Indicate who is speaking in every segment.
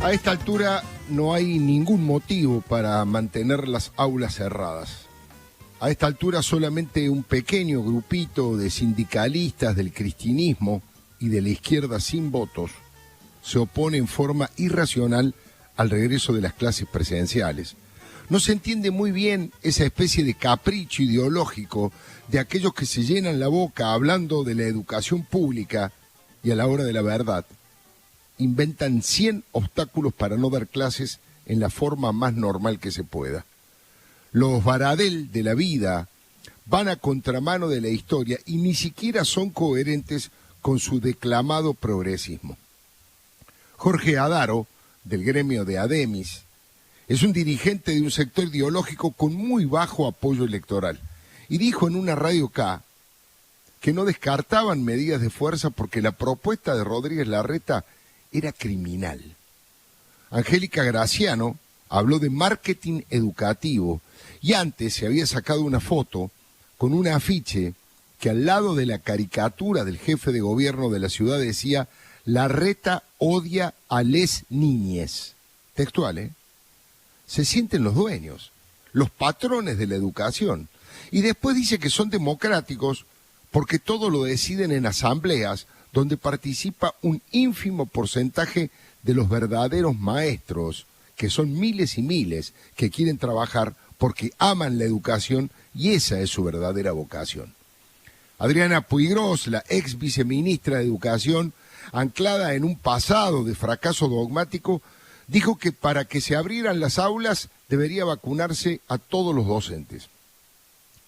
Speaker 1: A esta altura no hay ningún motivo para mantener las aulas cerradas. A esta altura solamente un pequeño grupito de sindicalistas del cristianismo y de la izquierda sin votos se opone en forma irracional al regreso de las clases presenciales. No se entiende muy bien esa especie de capricho ideológico de aquellos que se llenan la boca hablando de la educación pública y a la hora de la verdad inventan 100 obstáculos para no dar clases en la forma más normal que se pueda. Los Baradel de la vida van a contramano de la historia y ni siquiera son coherentes con su declamado progresismo. Jorge Adaro, del gremio de Ademis, es un dirigente de un sector ideológico con muy bajo apoyo electoral y dijo en una radio K que no descartaban medidas de fuerza porque la propuesta de Rodríguez Larreta era criminal. Angélica Graciano habló de marketing educativo y antes se había sacado una foto con un afiche que al lado de la caricatura del jefe de gobierno de la ciudad decía: Larreta odia a les niñes. Textual, ¿eh? Se sienten los dueños, los patrones de la educación. Y después dice que son democráticos porque todo lo deciden en asambleas donde participa un ínfimo porcentaje de los verdaderos maestros, que son miles y miles, que quieren trabajar porque aman la educación y esa es su verdadera vocación. Adriana Puigros, la ex viceministra de Educación, anclada en un pasado de fracaso dogmático, dijo que para que se abrieran las aulas debería vacunarse a todos los docentes.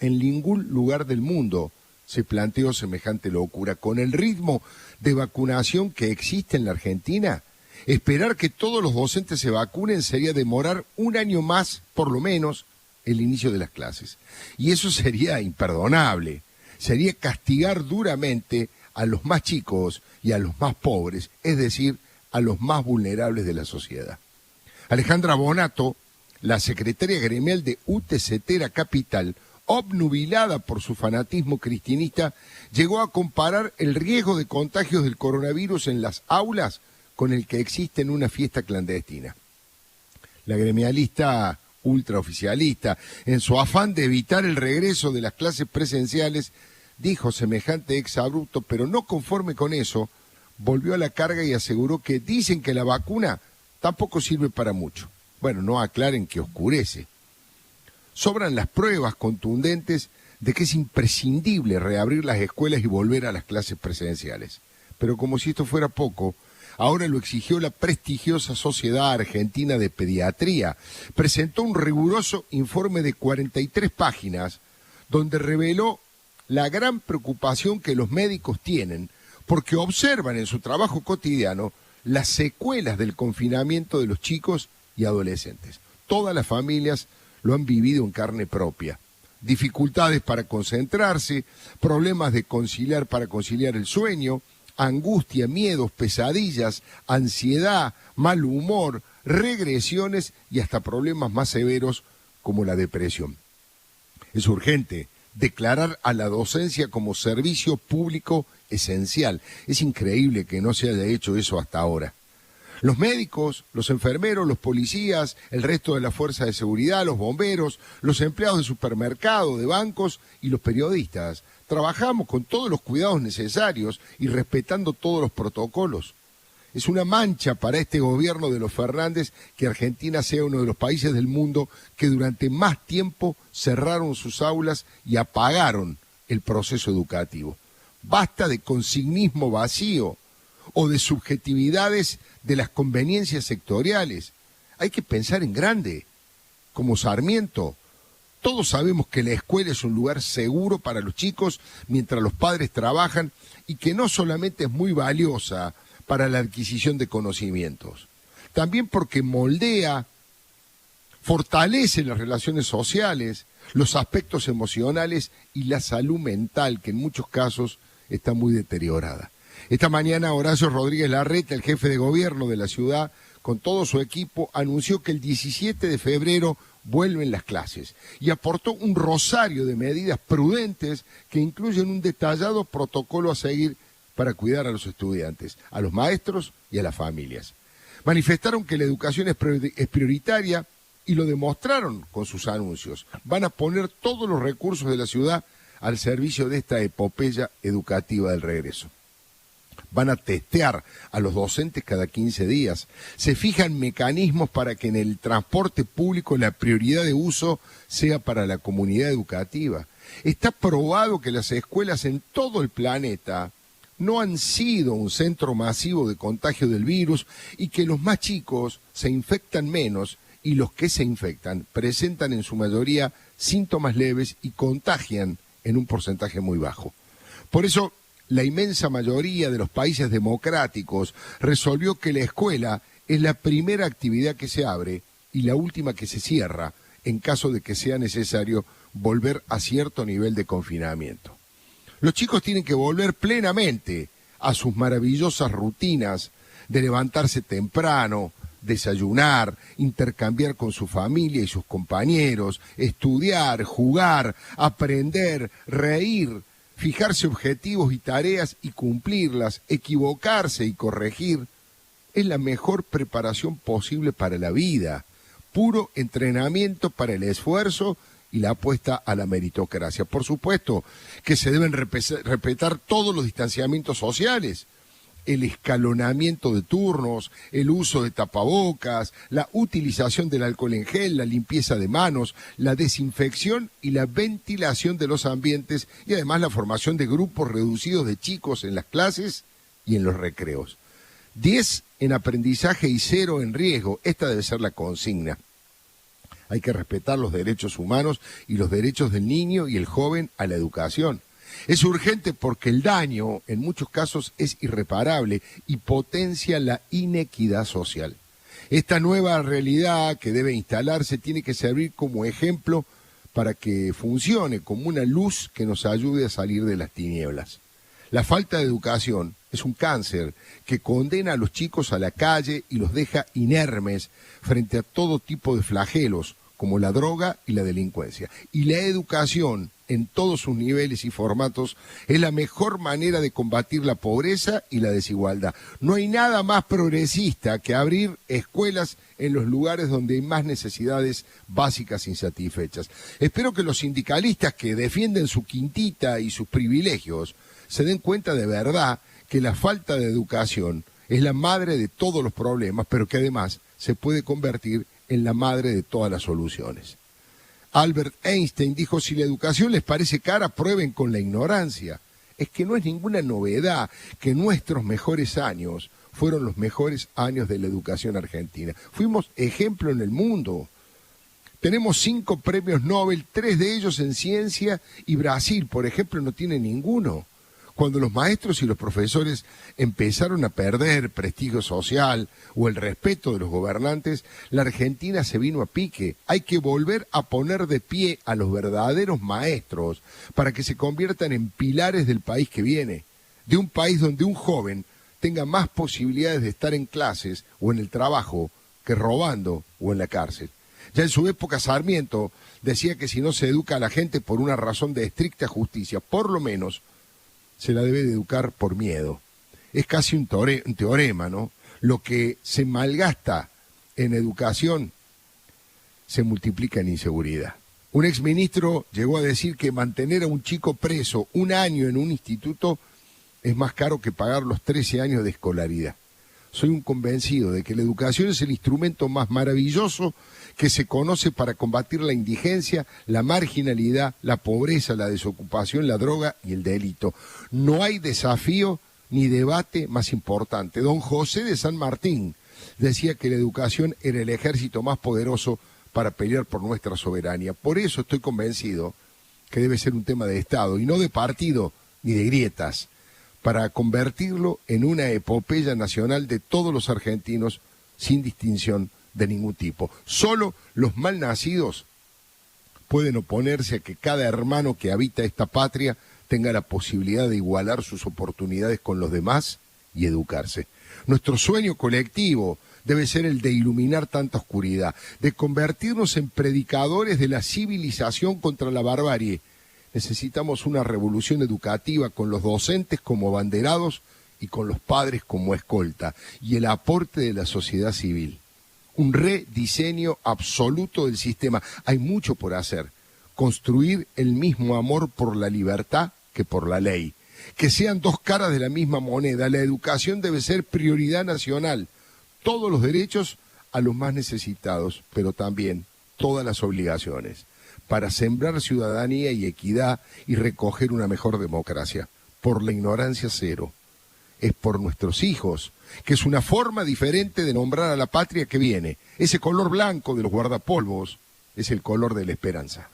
Speaker 1: En ningún lugar del mundo se planteó semejante locura. Con el ritmo de vacunación que existe en la Argentina, esperar que todos los docentes se vacunen sería demorar un año más, por lo menos, el inicio de las clases. Y eso sería imperdonable. Sería castigar duramente a los más chicos y a los más pobres, es decir, a los más vulnerables de la sociedad. Alejandra Bonato, la secretaria gremial de UTCTera Capital, obnubilada por su fanatismo cristianista, llegó a comparar el riesgo de contagios del coronavirus en las aulas con el que existe en una fiesta clandestina. La gremialista ultraoficialista, en su afán de evitar el regreso de las clases presenciales, dijo semejante exabrupto, pero no conforme con eso, volvió a la carga y aseguró que dicen que la vacuna tampoco sirve para mucho. Bueno, no aclaren que oscurece. Sobran las pruebas contundentes de que es imprescindible reabrir las escuelas y volver a las clases presenciales. Pero como si esto fuera poco, ahora lo exigió la prestigiosa Sociedad Argentina de Pediatría. Presentó un riguroso informe de 43 páginas donde reveló la gran preocupación que los médicos tienen porque observan en su trabajo cotidiano las secuelas del confinamiento de los chicos y adolescentes. Todas las familias lo han vivido en carne propia. Dificultades para concentrarse, problemas de conciliar para conciliar el sueño, angustia, miedos, pesadillas, ansiedad, mal humor, regresiones y hasta problemas más severos como la depresión. Es urgente declarar a la docencia como servicio público esencial. Es increíble que no se haya hecho eso hasta ahora. Los médicos, los enfermeros, los policías, el resto de la fuerza de seguridad, los bomberos, los empleados de supermercados, de bancos y los periodistas. Trabajamos con todos los cuidados necesarios y respetando todos los protocolos. Es una mancha para este gobierno de los Fernández que Argentina sea uno de los países del mundo que durante más tiempo cerraron sus aulas y apagaron el proceso educativo. Basta de consignismo vacío o de subjetividades de las conveniencias sectoriales. Hay que pensar en grande, como Sarmiento. Todos sabemos que la escuela es un lugar seguro para los chicos mientras los padres trabajan y que no solamente es muy valiosa para la adquisición de conocimientos, también porque moldea, fortalece las relaciones sociales, los aspectos emocionales y la salud mental, que en muchos casos está muy deteriorada. Esta mañana Horacio Rodríguez Larreta, el jefe de gobierno de la ciudad, con todo su equipo, anunció que el 17 de febrero vuelven las clases y aportó un rosario de medidas prudentes que incluyen un detallado protocolo a seguir para cuidar a los estudiantes, a los maestros y a las familias. Manifestaron que la educación es prioritaria y lo demostraron con sus anuncios. Van a poner todos los recursos de la ciudad al servicio de esta epopeya educativa del regreso. Van a testear a los docentes cada 15 días. Se fijan mecanismos para que en el transporte público la prioridad de uso sea para la comunidad educativa. Está probado que las escuelas en todo el planeta no han sido un centro masivo de contagio del virus y que los más chicos se infectan menos y los que se infectan presentan en su mayoría síntomas leves y contagian en un porcentaje muy bajo. Por eso, la inmensa mayoría de los países democráticos resolvió que la escuela es la primera actividad que se abre y la última que se cierra en caso de que sea necesario volver a cierto nivel de confinamiento. Los chicos tienen que volver plenamente a sus maravillosas rutinas de levantarse temprano, desayunar, intercambiar con su familia y sus compañeros, estudiar, jugar, aprender, reír, fijarse objetivos y tareas y cumplirlas, equivocarse y corregir. Es la mejor preparación posible para la vida, puro entrenamiento para el esfuerzo y la apuesta a la meritocracia. Por supuesto que se deben respetar todos los distanciamientos sociales, el escalonamiento de turnos, el uso de tapabocas, la utilización del alcohol en gel, la limpieza de manos, la desinfección y la ventilación de los ambientes y además la formación de grupos reducidos de chicos en las clases y en los recreos. 10 en aprendizaje y 0 en riesgo. Esta debe ser la consigna. Hay que respetar los derechos humanos y los derechos del niño y el joven a la educación. Es urgente porque el daño, en muchos casos, es irreparable y potencia la inequidad social. Esta nueva realidad que debe instalarse tiene que servir como ejemplo para que funcione como una luz que nos ayude a salir de las tinieblas. La falta de educación es un cáncer que condena a los chicos a la calle y los deja inermes frente a todo tipo de flagelos, como la droga y la delincuencia. Y la educación, en todos sus niveles y formatos, es la mejor manera de combatir la pobreza y la desigualdad. No hay nada más progresista que abrir escuelas en los lugares donde hay más necesidades básicas insatisfechas. Espero que los sindicalistas que defienden su quintita y sus privilegios se den cuenta de verdad que la falta de educación es la madre de todos los problemas, pero que además se puede convertir en la madre de todas las soluciones. Albert Einstein dijo: si la educación les parece cara, prueben con la ignorancia. Es que no es ninguna novedad que nuestros mejores años fueron los mejores años de la educación argentina. Fuimos ejemplo en el mundo. Tenemos 5 premios Nobel, 3 de ellos en ciencia, y Brasil, por ejemplo, no tiene ninguno. Cuando los maestros y los profesores empezaron a perder prestigio social o el respeto de los gobernantes, la Argentina se vino a pique. Hay que volver a poner de pie a los verdaderos maestros para que se conviertan en pilares del país que viene, de un país donde un joven tenga más posibilidades de estar en clases o en el trabajo que robando o en la cárcel. Ya en su época Sarmiento decía que si no se educa a la gente por una razón de estricta justicia, por lo menos se la debe de educar por miedo. Es casi un teorema, ¿no? Lo que se malgasta en educación se multiplica en inseguridad. Un exministro llegó a decir que mantener a un chico preso 1 año en un instituto es más caro que pagar los 13 años de escolaridad. Soy un convencido de que la educación es el instrumento más maravilloso que se conoce para combatir la indigencia, la marginalidad, la pobreza, la desocupación, la droga y el delito. No hay desafío ni debate más importante. Don José de San Martín decía que la educación era el ejército más poderoso para pelear por nuestra soberanía. Por eso estoy convencido que debe ser un tema de Estado y no de partido ni de grietas, para convertirlo en una epopeya nacional de todos los argentinos sin distinción de ningún tipo. Solo los malnacidos pueden oponerse a que cada hermano que habita esta patria tenga la posibilidad de igualar sus oportunidades con los demás y educarse. Nuestro sueño colectivo debe ser el de iluminar tanta oscuridad, de convertirnos en predicadores de la civilización contra la barbarie. Necesitamos una revolución educativa con los docentes como banderados y con los padres como escolta, y el aporte de la sociedad civil. Un rediseño absoluto del sistema. Hay mucho por hacer. Construir el mismo amor por la libertad que por la ley. Que sean dos caras de la misma moneda. La educación debe ser prioridad nacional. Todos los derechos a los más necesitados, pero también todas las obligaciones, para sembrar ciudadanía y equidad y recoger una mejor democracia. Por la ignorancia cero. Es por nuestros hijos, que es una forma diferente de nombrar a la patria que viene. Ese color blanco de los guardapolvos es el color de la esperanza.